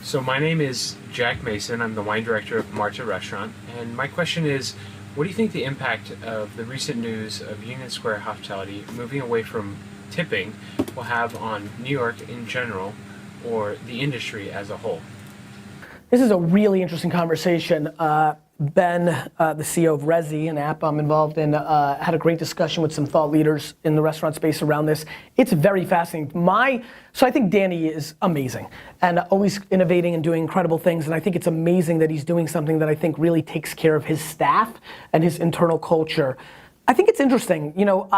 So my name is Jack Mason. I'm the wine director of Marta Restaurant, and my question is, what do you think the impact of the recent news of Union Square Hospitality moving away from tipping will have on New York in general or the industry as a whole? This is a really interesting conversation. Ben, the CEO of Resi, an app I'm involved in, had a great discussion with some thought leaders in the restaurant space around this. It's very fascinating. So I think Danny is amazing and always innovating and doing incredible things, and I think it's amazing that he's doing something that I think really takes care of his staff and his internal culture. I think it's interesting. You know,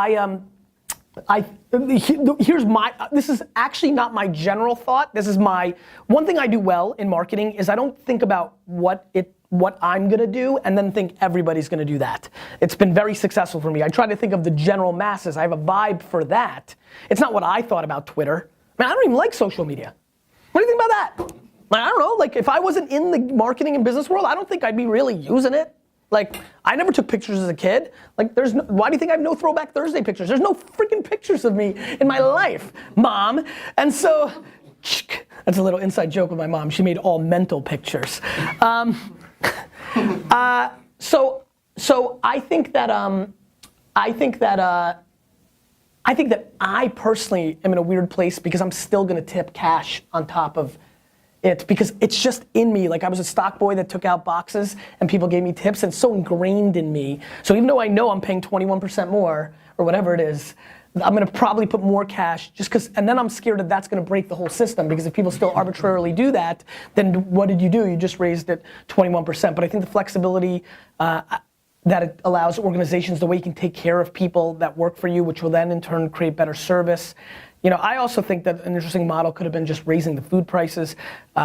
this is actually not my general thought. This is one thing I do well in marketing is I don't think about what I'm gonna do and then think everybody's gonna do that. It's been very successful for me. I try to think of the general masses. I have a vibe for that. It's not what I thought about Twitter. I mean, I don't even like social media. What do you think about that? Like, I don't know, like if I wasn't in the marketing and business world, I don't think I'd be really using it. Like, I never took pictures as a kid. Like, why do you think I have no Throwback Thursday pictures? There's no freaking pictures of me in my life, Mom. And so, that's a little inside joke with my mom. She made all mental pictures. So I think that I personally am in a weird place because I'm still gonna tip cash on top of it because it's just in me. Like I was a stock boy that took out boxes and people gave me tips and it's so ingrained in me. So even though I know I'm paying 21% more or whatever it is, I'm gonna probably put more cash just cause, and then I'm scared that that's gonna break the whole system because if people still arbitrarily do that, then what did you do? You just raised it 21%. But I think the flexibility that it allows organizations, the way you can take care of people that work for you, which will then in turn create better service. You know, I also think that an interesting model could have been just raising the food prices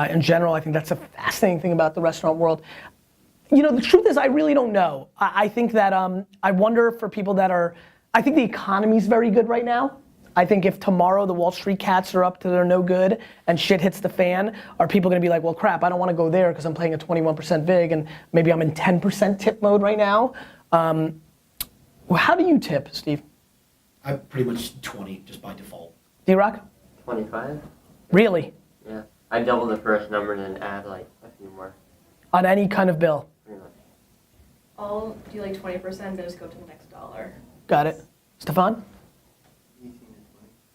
in general. I think that's a fascinating thing about the restaurant world. You know, the truth is I really don't know. I think that I wonder for people that are, I think the economy's very good right now. I think if tomorrow the Wall Street cats are up to their no good and shit hits the fan, are people gonna be like, well crap, I don't wanna go there because I'm paying a 21% vig and maybe I'm in 10% tip mode right now. Well, how do you tip, Steve? I'm pretty much 20 just by default. D-Rock? 25. Really? Yeah. I double the first number and then add like a few more. On any kind of bill? Pretty much. I'll do like 20%, then just go to the next dollar. Got it. Stefan? 18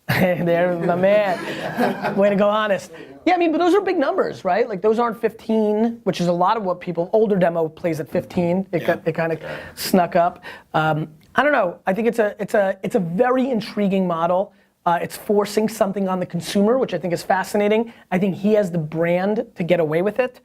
and 20. There's my man. Way to go honest. Yeah, I mean, but those are big numbers, right? Like those aren't 15, which is a lot of what people, older demo plays at 15. It kind of snuck up. I don't know. I think it's a very intriguing model. It's forcing something on the consumer, which I think is fascinating. I think he has the brand to get away with it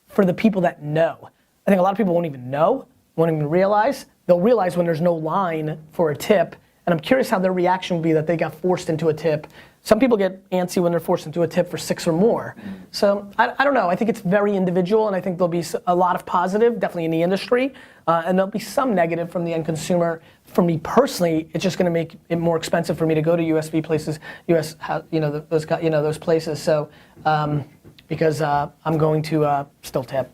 for the people that know. I think a lot of people won't even know, won't even realize. They'll realize when there's no line for a tip, and I'm curious how their reaction will be that they got forced into a tip. Some people get antsy when they're forced into a tip for 6 or more. So I don't know, I think it's very individual and I think there'll be a lot of positive, definitely in the industry, and there'll be some negative from the end consumer. For me personally, it's just gonna make it more expensive for me to go to USV places, those places, so, because I'm going to still tip.